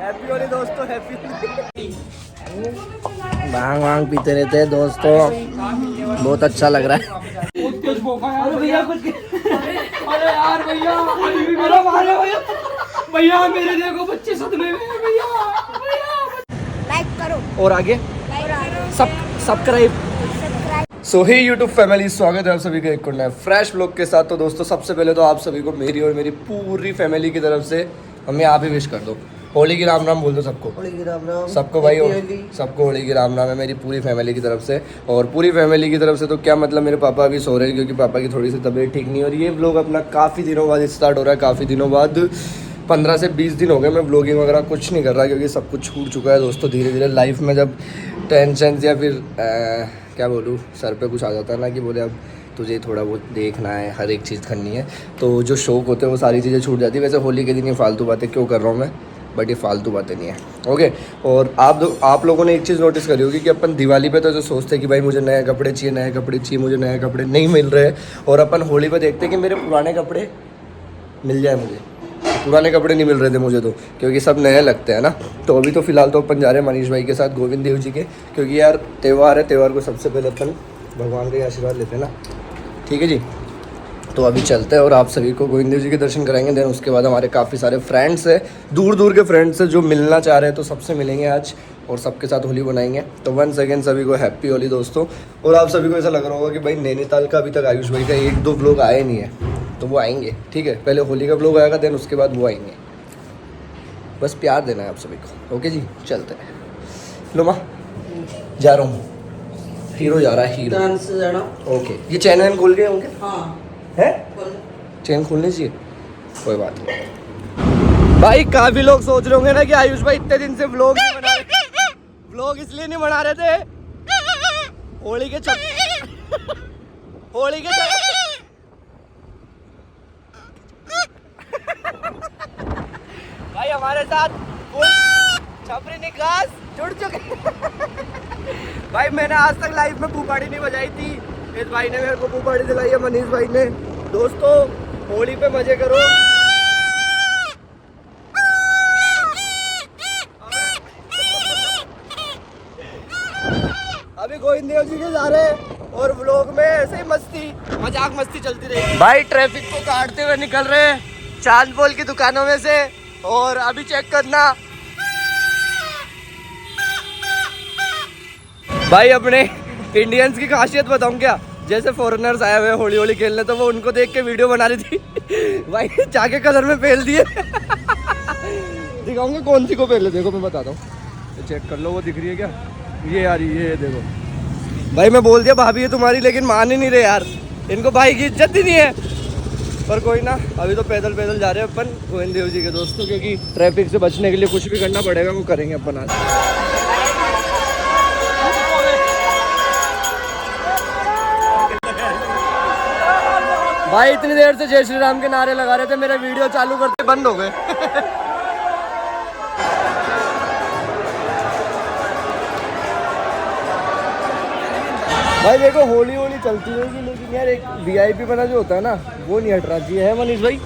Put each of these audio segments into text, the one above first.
Happy Holi दोस्तों, happy भांग वांग पीते रहते हैं दोस्तों, बहुत अच्छा लग रहा है। अरे यार भैया मेरा मारे भैया, भैया मेरे देखो बच्चे सदमे में हैं भैया। लाइक करो और आगे सब्सक्राइब। सो हे यूट्यूब फैमिली, स्वागत है आप सभी का एक नए फ्रेश व्लॉग के साथ। तो दोस्तों सबसे पहले तो आप सभी को मेरी और मेरी पूरी फैमिली की तरफ से हमें आप ही विश कर दो। होली की राम राम बोल दो सबको। होली की राम राम सबको भाई, सबको होली की राम राम है मेरी पूरी फैमिली की तरफ से। और पूरी फैमिली की तरफ से तो क्या मतलब, मेरे पापा अभी सो रहे हैं क्योंकि पापा की थोड़ी सी तबीयत ठीक नहीं हो रही है। व्लॉग अपना काफ़ी दिनों बाद स्टार्ट हो रहा है, काफ़ी दिनों बाद 15 से 20 दिन हो गए मैं व्लॉगिंग वगैरह कुछ नहीं कर रहा क्योंकि सब कुछ छूट चुका है दोस्तों। धीरे धीरे लाइफ में जब टेंशन या फिर क्या बोलूँ, सर पे कुछ आ जाता है ना कि बोले अब तुझे थोड़ा बहुत देखना है, हर एक चीज़ करनी है, तो जो शौक होते हैं वो सारी चीज़ें छूट जाती है। वैसे होली के दिन ये फालतू बातें क्यों कर रहा हूँ मैं, बट ये फालतू बातें नहीं है। ओके, और आप लोगों ने एक चीज़ नोटिस करी होगी कि अपन दिवाली पे तो जो सोचते हैं कि भाई मुझे नए कपड़े चाहिए, नए कपड़े चाहिए, मुझे नए कपड़े नहीं मिल रहे, और अपन होली पे देखते हैं कि मेरे पुराने कपड़े मिल जाए मुझे। पुराने कपड़े नहीं मिल रहे थे मुझे तो, क्योंकि सब नए लगते हैं ना। तो अभी तो फ़िलहाल तो अपन जा रहे हैं मनीष भाई के साथ गोविंद देव जी के, क्योंकि यार त्यौहार है, त्यौहार को सबसे पहले अपन भगवान का आशीर्वाद लेते हैं ना। ठीक है जी, तो अभी चलते हैं और आप सभी को गोविंद देव जी के दर्शन कराएंगे। देन उसके बाद हमारे काफ़ी सारे फ्रेंड्स हैं, दूर दूर के फ्रेंड्स हैं जो मिलना चाह रहे हैं, तो सबसे मिलेंगे आज और सबके साथ होली बनाएंगे। तो वंस अगेन सभी को हैप्पी होली दोस्तों। और आप सभी को ऐसा लग रहा होगा कि भाई नैनीताल का अभी तक आयुष भाई का 1-2 व्लॉग आए नहीं है, तो वो आएंगे। ठीक है, पहले होली का व्लॉग आएगा, देन उसके बाद वो आएंगे। बस प्यार देना है आप सभी को। ओके जी, चलते हैं। लो माँ, जा रहा हूँ, हीरो जा रहा है, हीरो डांस से जाना। ओके, ये चैन वैन खोल गए होंगे? हाँ है, चैन खोलनी चाहिए, कोई बात नहीं। भाई काफी लोग सोच रहे होंगे ना कि आयुष भाई इतने दिन से व्लॉग नहीं बना रहे। व्लॉग इसलिए नहीं बना रहे थे, होली के भाई हमारे साथ छपरी निकास जुड़ चुके। भाई मैंने आज तक लाइफ में फूफाड़ी नहीं बजाई थी, इस भाई ने मेरे को फूफाड़ी दिलाई है, मनीष भाई ने। दोस्तों होली पे मजे करो। अभी गोविंद देव जी के जा रहे हैं और व्लॉग में ऐसे ही मजाक मस्ती चलती रहेगी। भाई ट्रैफिक को काटते हुए निकल रहे हैं चांद पोल की दुकानों में से, और अभी चेक करना भाई अपने इंडियंस की खासियत बताऊं क्या, जैसे फॉरेनर्स आए हुए होली होली खेलने, तो वो उनको देख के वीडियो बना रही थी। भाई जाके कलर में फेल दिए। दिखाऊंगा कौन सी को पहले, देखो मैं बताता हूँ, चेक कर लो, वो दिख रही है क्या, ये आ रही है, ये देखो। भाई मैं बोल दिया भाभी है तुम्हारी, लेकिन मान ही नहीं रहे यार, इनको भाई की इज्जत ही नहीं है। पर कोई ना, अभी तो पैदल पैदल जा रहे हैं अपन गोविंद देव जी के दोस्तों, क्योंकि ट्रैफिक से बचने के लिए कुछ भी करना पड़ेगा, वो करेंगे अपन आज। भाई इतनी देर से जय श्री राम के नारे लगा रहे थे, मेरे वीडियो चालू करते बंद हो गए। भाई देखो होली होली चलती रहेगी, लेकिन यार एक वीआईपी बना जो होता है ना, वो नहीं हटना चाहिए। है मनीष भाई,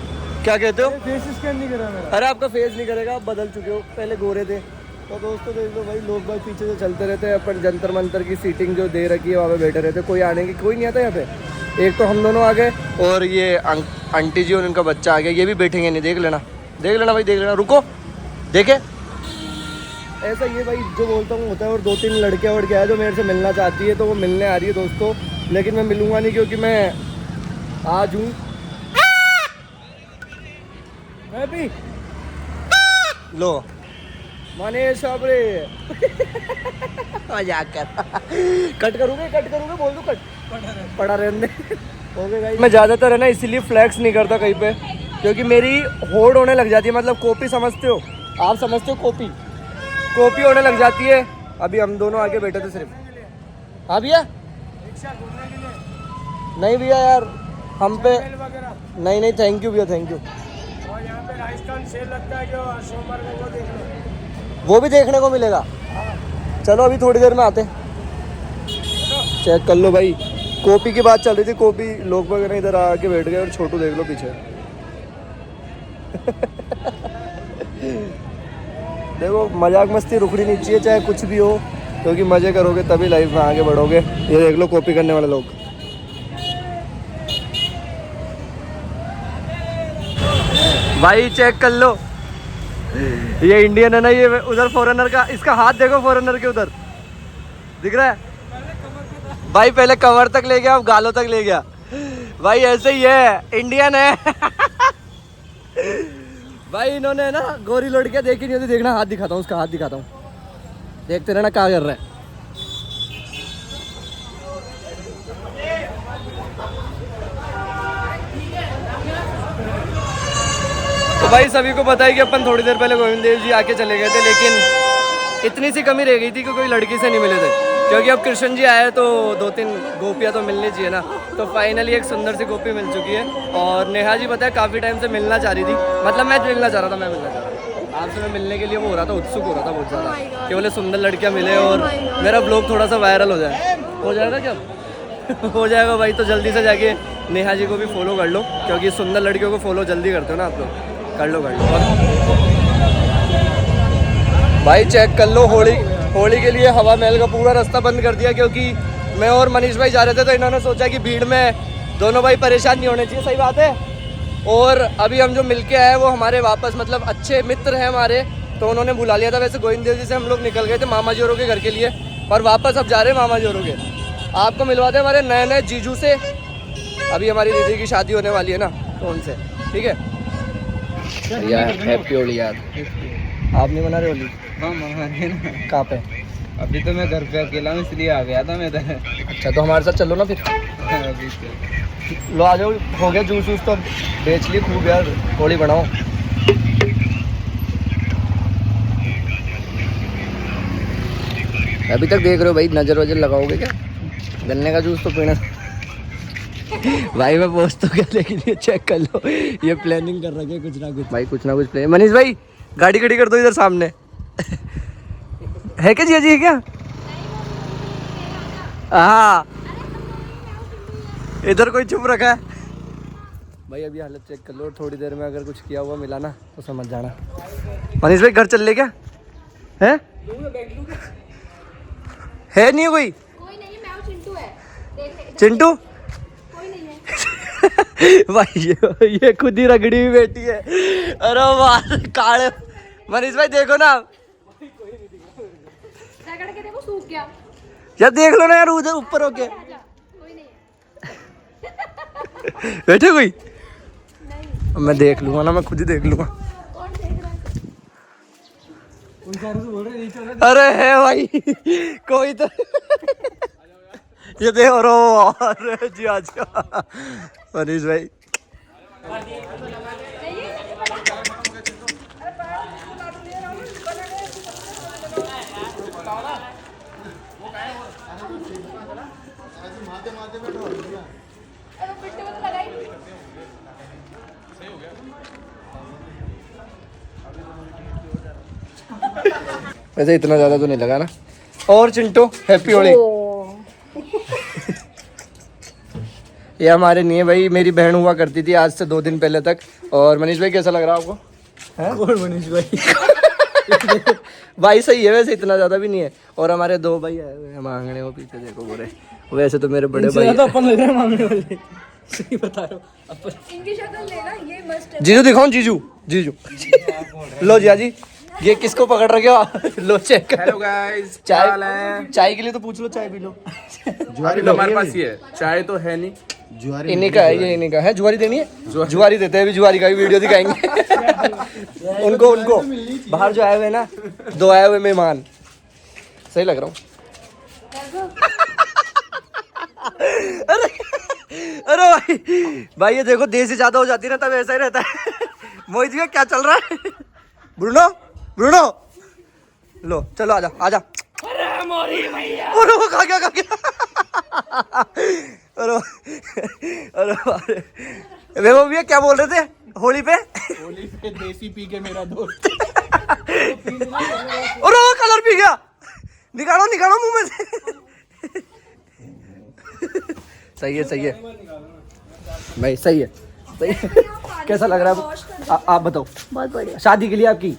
क्या कहते हो? फेस स्कैन नहीं करा मेरा। अरे आपका फेस नहीं करेगा, आप बदल चुके हो, पहले गोरे थे। तो दोस्तों देख लो भाई, लोग भाई पीछे से चलते रहते हैं, अपन जंतर मंतर की सीटिंग जो दे रखी है वहाँ पे बैठे रहते, कोई आने की कोई नहीं आता यहाँ पे। एक तो हम दोनों आ गए और ये आंटी जी और उनका बच्चा आ गया, ये भी बैठेंगे नहीं। देख लेना भाई, देख लेना, रुको देखे। ऐसा ये भाई जो बोलता हूँ होता है। और 2-3 लड़कियाँ वड़कियाँ है जो मेरे से मिलना चाहती है, तो वो मिलने आ रही है दोस्तों, लेकिन मैं मिलूंगा नहीं क्योंकि मैं आज हूँ हैप्पी। लो मनीष अबरे मजाक कर। कट करूँगे बोल दो, कट पड़ा रहने। ओके गाइस, मैं ज़्यादातर है ना इसीलिए फ्लैक्स नहीं करता कहीं पे, क्योंकि मेरी होड़ होने लग जाती है, मतलब कॉपी समझते हो आप, समझते हो कॉपी होने लग जाती है। अभी हम दोनों आगे बैठे थे सिर्फ। हाँ भैया, नहीं भैया यार हम पे नहीं, थैंक यू भैया, थैंक यू। और यहाँ पे राजस्थान सेल लगता है, जो सोमवार को वो देख लो, वो भी देखने को मिलेगा। चलो अभी थोड़ी देर में आते, चेक कर लो भाई। कॉपी की बात चल रही थी, कॉपी लोग वगैरह इधर आके बैठ गए, और छोटू देख लो पीछे। देखो मजाक मस्ती रुकनी नहीं चाहिए चाहे कुछ भी हो, क्योंकि मज़े करोगे तभी लाइफ में आगे बढ़ोगे। ये देख लो कॉपी करने वाले लोग। भाई चेक कर लो, ये इंडियन है ना, ये उधर फॉरेनर का, इसका हाथ देखो फॉरेनर के उधर दिख रहा है भाई। पहले कमर तक ले गया, अब गालों तक ले गया भाई। ऐसे ही है, इंडियन है भाई। इन्होंने ना गोरी लड़कियां देखी नहीं होती। देखना हाथ दिखाता हूँ, उसका हाथ दिखाता हूँ, देखते रहना क्या कर रहा है। तो भाई सभी को पता है कि अपन थोड़ी देर पहले गोविंद देव जी आके चले गए थे, लेकिन इतनी सी कमी रह गई थी कि कोई लड़की से नहीं मिले थे। क्योंकि अब कृष्ण जी आए तो 2-3 गोपियाँ तो मिलनी चाहिए ना। तो फाइनली एक सुंदर सी गोपी मिल चुकी है। और नेहा जी पता है काफ़ी टाइम से मिलना चाह रही थी, मतलब मैं मिलना चाह रहा था, आपसे मैं मिलने के लिए वो हो रहा था, उत्सुक हो रहा था बहुत ज़्यादा कि बोले सुंदर लड़कियाँ मिले और मेरा ब्लॉग थोड़ा सा वायरल हो जाए। हो जाएगा क्या? हो जाएगा भाई। तो जल्दी से जाके नेहा जी को भी फॉलो कर लो, क्योंकि सुंदर लड़कियों को फॉलो जल्दी करते हो ना आप लोग। कर लो भाई। चेक कर लो, होली के लिए हवा महल का पूरा रास्ता बंद कर दिया, क्योंकि मैं और मनीष भाई जा रहे थे तो इन्होंने सोचा कि भीड़ में दोनों भाई परेशान नहीं होने चाहिए। सही बात है। और अभी हम जो मिलके आए वो हमारे वापस मतलब अच्छे मित्र हैं हमारे, तो उन्होंने बुला लिया था। वैसे गोविंद देव जी से हम लोग निकल गए थे मामा जी औरों के घर के लिए, और वापस अब जा रहे हैं मामा जी औरों के। आपको मिलवाते हैं हमारे नए नए जीजू से। अभी हमारी दीदी की शादी होने वाली है ना, तो उनसे। ठीक है यार, हैप्पी होली यार। आप नहीं मना रहे होली? हाँ मना रहे ना। कहाँ पे? अभी तो मैं घर पे अकेला हूँ, इसलिए आ गया था मैं इधर। अच्छा, तो हमारे साथ चलो ना फिर। लो आ जाओ, हो गया जूस वूस तो बेच ली खूब यार, होली बनाओ। अभी तक देख रहे हो भाई, नजर वजर लगाओगे क्या? गन्ने का जूस तो पीना भाई। मैं पोस्ट तो क्या, लेकिन ये चेक कर लो, ये प्लानिंग कर रखे कुछ ना कुछ भाई, कुछ ना कुछ प्लान। मनीष भाई गाड़ी खड़ी कर दो इधर सामने है क्या जी? है क्या? हाँ इधर कोई चुप रखा है भाई। अभी हालत चेक कर लो, थोड़ी देर में अगर कुछ किया हुआ मिला ना तो समझ जाना। मनीष भाई घर चल ले क्या? है नहीं कोई? कोई नहीं है, मैं हूँ, चिंटू है। चिंटू कोई नहीं है। भाई ये खुद ही रगड़ी हुई बैठी है। अरे वाह काले। मनीष भाई देखो ना, रगड़ के देखो, सूख गया। यार देख लो ना यार, उधर ऊपर होके कोई नहीं है। बैठे कोई? नहीं। मैं देख लूंगा ना, मैं खुद ही देख लूंगा। कौन देख रहा है? अरे है भाई कोई तो ये देखो रो। अरे जी अच्छा मनीष भाई। वैसे इतना ज्यादा तो नहीं लगा ना। और चिंटू हैप्पी होली। ये हमारे नहीं है भाई, मेरी बहन हुआ करती थी आज से 2 दिन पहले तक। और मनीष भाई कैसा लग रहा है आपको? और मनीष भाई भाई सही है, वैसे इतना ज्यादा भी नहीं है। और हमारे 2 भाई आए हुए हैं मांगने, वो पीछे देखो बोरे। वैसे तो मेरे बड़े भाई तो अपन लग रहे हैं मांगने वाले। सही बता रहे हो अपन। इनकी शक्ल लेना, ये मस्त है। जीजू दिखाओ, जीजू लो जी जी। ये किसको पकड़ रखे हो? लो चेक कर। हेलो गाइस, चाय के लिए तो पूछ लो, चाय पी लो। जुआरी तो हमारे पास ही है, चाय तो है नहीं। जुआरी इन्हीं का है, ये इन्हीं का है। जुआरी देनी है, जुआरी देते हैं। अभी जुआरी का भी वीडियो दिखाएंगे उनको बाहर जो आए हुए ना, 2 आए हुए मेहमान। सही लग रहा हूँ? अरे भाई ये देखो, देसी ज्यादा हो जाती है ना तब ऐसा ही रहता है। मोहित जी क्या चल रहा है? ब्रूनो लो चलो आजा। अरे मोरी भैया। अरे वो खा गया अरे वो भैया क्या बोल रहे थे होली पे? देसी पी के मेरा दोस्त। और वो कलर पी गया। निकालो मुंह में से। सही है भाई, सही है। कैसा लग रहा है आप बताओ? बहुत बढ़िया। शादी के लिए आपकी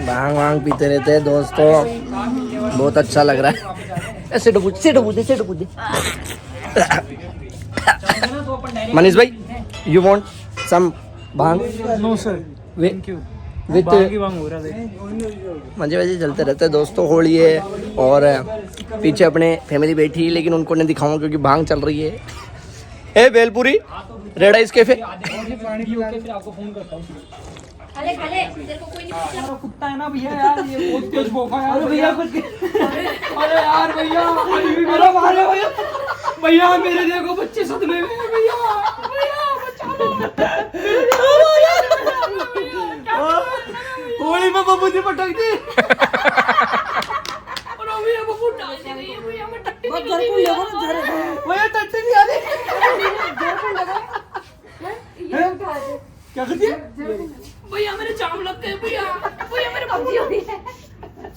भांग वांग पीते रहते हैं दोस्तों, बहुत अच्छा लग रहा है। ऐसे डबूदे मनीष भाई, you want some bhang? No sir, thank you. विथ मजे वजे चलते रहते हैं दोस्तों। होली है और पीछे अपने फैमिली बैठी है, लेकिन उनको नहीं दिखाऊंगा क्योंकि भांग चल रही है। ए बेलपुरी रेड आइस कैफे। फिर आपको फोन करता हूँ। खले खले तेरे को कोई नहीं पूछा। कुत्ता है ना भैया यार, ये बहुत तेज भौंका यार भैया कुछ। अरे यार भैया, मेरा मारे भैया, भैया मेरे देखो बच्चे सदमे में हैं भैया, भैया बचा लो। होली में बब्बू जी पटक दी। और भैया बब्बू डाल दी गई है भैया, मैं टट्टी नहीं लगी भैया, टट्टी नहीं आ रही। क्या करती है भैया? मेरे जाम लग गए भैया, भैया मेरे पबजी हो गई है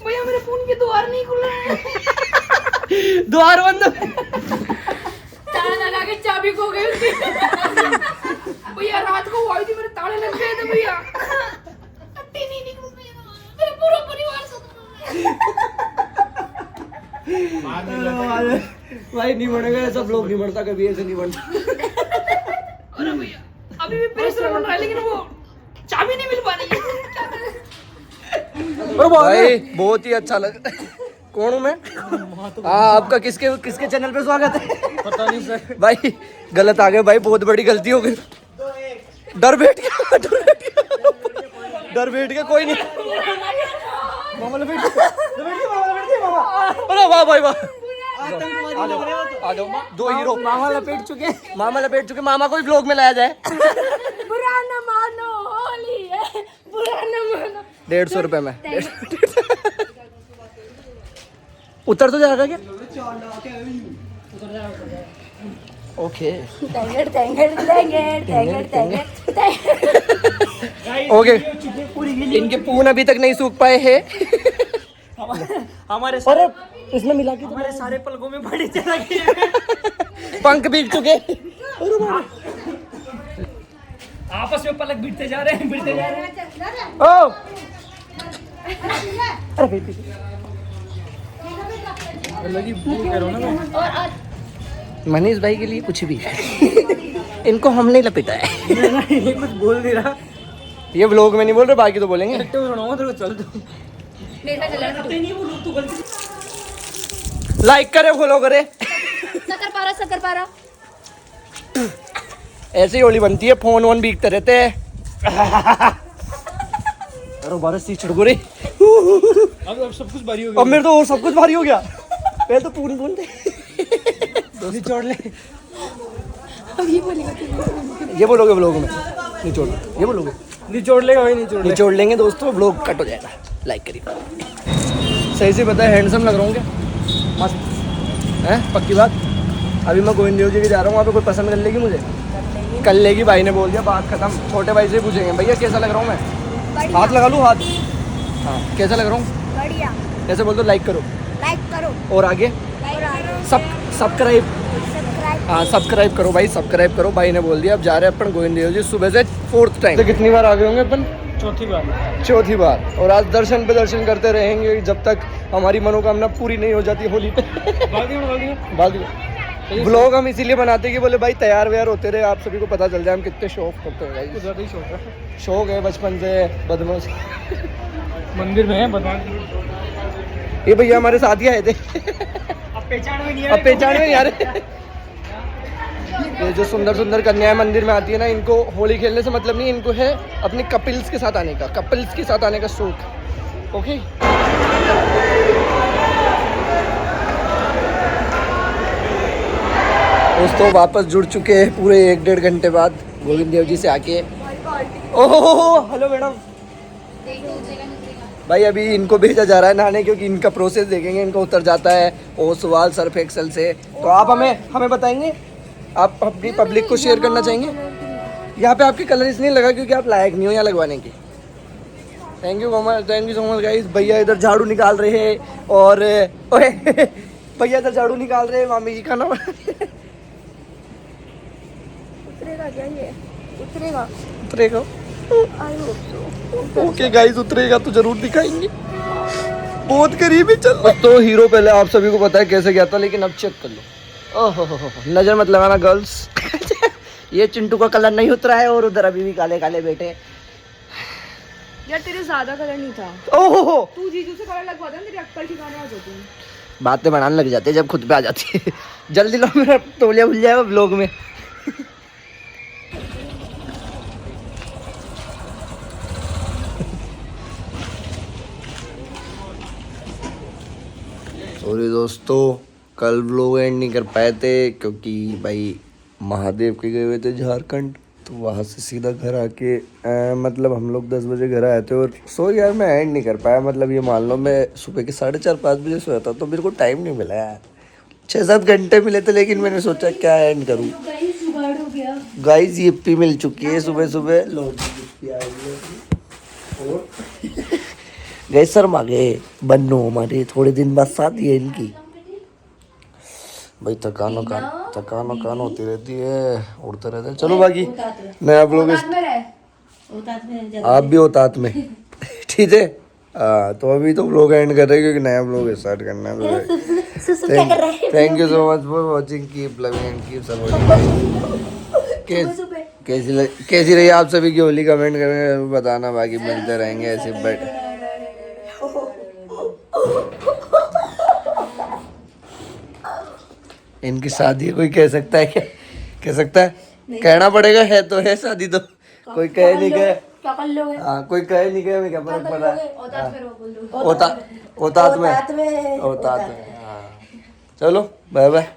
भैया, मेरे फोन के द्वार नहीं खुल रहे हैं। द्वार बंद, ताला लगा के चाबी खो गई उसकी भैया। रात को वो आई थी, मेरे ताले लग गए थे भैया। टट्टी नहीं निकल रही है, मेरा पूरा परिवार भाई नहीं बढ़ेगा, सब लोग नहीं बढ़ता, कभी ऐसे नहीं बढ़ता। अरे भैया अभी भी परिश्रम बन रहा है, लेकिन वो चाबी नहीं मिल पा रही है। भाई बहुत ही अच्छा लग कौन हूँ मैं? हाँ, आपका किसके किसके चैनल पे स्वागत है? पता नहीं सर। भाई गलत आ गए भाई, बहुत बड़ी गलती हो गई। डर बैठ गया, डर बैठ गया, कोई नहीं। मामा लपेट मामा। अरे वाह भाई वाह, आ जाओ दो हीरो। मामा लपेट चुके, मामा को भी ब्लॉग में लाया जाए। बुरा न मानो, होली है, बुरा न मानो। 150 रुपए में उतर तो जाएगा क्या? Okay okay. इनके पून अभी तक नहीं सूख पाए हैं। हमारे अरे इसमें मिला के हमारे सारे पलकों में बड़ी चला गई। पंख बीत चुके। आपस में पलक बीतते जा रहे हैं, बीतते जा रहे हैं। ओ मनीष भाई के लिए कुछ भी इनको हम नहीं लपेटा है। ये कुछ बोल नहीं रहा। ये व्लॉग में नहीं बोल रहे, बाकी तो बोलेंगे। चल दो। लाइक करे, फॉलो करे। शक्कर पारा ऐसे ही होली बनती है, फोन वोन बीकते रहते हैं। अरे बारिश सी छिड़को रे। अब सब कुछ भारी हो अब मेरे तो और सब कुछ भारी हो गया। पहले तो पून थे। निचोड़ ले। ये बोलोगे व्लॉग में? निचोड़, ये बोलोगे? निचोड़ लेगा भाई, निचोड़ लेंगे दोस्तों, व्लॉग कट हो जाएगा। लाइक करिए। सही से पता है, हैंडसम लग रहा हूँ क्या? मस्त है, पक्की बात। अभी मैं गोविंद देव जी के जा रहा हूँ, वहाँ पे कोई पसंद कर लेगी मुझे? कर लेगी, भाई ने बोल दिया, बात खत्म। छोटे भाई से पूछेंगे, भैया कैसा लग रहा हूँ मैं? हाथ लगा लूँ, हाथ? हाँ, कैसा लग रहा हूँ? बढ़िया। ऐसे बोल दो, लाइक करो। लाइक करो और आगे सब्सक्राइब। हाँ, सब्सक्राइब करो भाई, सब्सक्राइब करो। भाई ने बोल दिया। अब जा रहे हैं अपन गोविंद देव जी, सुबह से 4th टाइम। तो कितनी बार आ गए होंगे अपन? चौथी बार। और आज दर्शन पे दर्शन करते रहेंगे जब तक हमारी मनोकामना पूरी नहीं हो जाती होली पे। ब्लॉग हम इसीलिए बनाते हैं कि बोले भाई तैयार व्यार होते रहे, आप सभी को पता चल जाए हम कितने शौक करते हैं भाई। ज़्यादा ही शौक है बचपन से, बदमाश। मंदिर में है बदमाश। ये भैया हमारे साथ ही आए थे। अब पहचान में नहीं आ रहे। ये जो सुंदर सुंदर कन्याएं मंदिर में आती है ना, इनको होली खेलने से मतलब नहीं, इनको है अपने कपिल्स के साथ आने का शौक। ओके। दोस्तों वापस जुड़ चुके हैं पूरे 1-1.5 घंटे बाद गोविंद देव जी से आके। ओहो हेलो मैडम। भाई अभी इनको भेजा जा रहा है नहाने, क्योंकि इनका प्रोसेस देखेंगे, इनका उतर जाता है ओसवाल सर्फ एक्सेल से। तो आप हमें बताएंगे, आप अपनी पब्लिक को शेयर करना चाहेंगे? यहाँ पे आपके कलर इसलिए लगा क्योंकि आप लायक नहीं हो यहाँ लगवाने की। Thank you so much guys. भैया इधर झाड़ू निकाल रहे हैं और भैया इधर झाड़ू निकाल रहे हैं, मामी जी खाना उतरेगा क्या ये? उतरेगा। ओके गाइस, उतरेगा तो जरूर दिखाएंगे। बहुत करीब ही चल रहा। तो हीरो पहले आप सभी को पता है कैसे गया था, लेकिन अब चेक कर लो। ओहो नजर मत लगाना गर्ल्स। ये चिंटू का कलर नहीं उतरा है और उधर अभी भी काले काले बैठे। यार तेरे ज्यादा कलर नहीं था। ओहो तू जीजू से कलर लगवा दे, तेरी अक्कल ठिकाने आ जाती है। बातें बनाने लग जाते हैं जब खुद पे आ जाती है। जल्दी लो, मेरा तौलिया भूल जाएगा ब्लॉग में। सॉरी दोस्तों, कल व्लॉग एंड नहीं कर पाए थे क्योंकि भाई महादेव के गए हुए थे झारखंड, तो वहाँ से सीधा घर आके मतलब हम लोग 10 बजे घर आए थे और सो यार मैं एंड नहीं कर पाया। मतलब ये मान लो मैं सुबह के 4:30-5 बजे सोया था, तो मेरे को टाइम नहीं मिला यार। 6-7 घंटे मिले थे, लेकिन मैंने सोचा क्या एंड करूँ। गाइस यिप्पी मिल चुकी है सुबह सुबह। गए सर मांगे बन्नो हमारे, थोड़े दिन बाद शादी है इनकी। भाई थकान होती रहती है, उड़ते रहते हैं। चलो बाकी नया ब्लॉग आप भी औतात में। ठीक है, तो अभी तो ब्लॉग एंड कर रहे हैं क्योंकि नया ब्लॉग स्टार्ट करना है। Thank you so much for watching, keep loving and keep supporting. कैसी रही आप सभी की होली, कमेंट करके बताना। बाकी मिलते रहेंगे ऐसे बट इनकी शादी है, कोई कह सकता है क्या? कह सकता है? कहना पड़ेगा, है तो है शादी, तो कोई कहे नहीं कहे। क्या कर लोगे? हाँ कोई कहे नहीं कहे, मैं क्या फर्क पड़ रहा है। औतात में। हाँ चलो बाय बाय,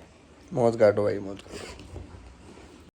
मौज काटो भाई, मौज काटो।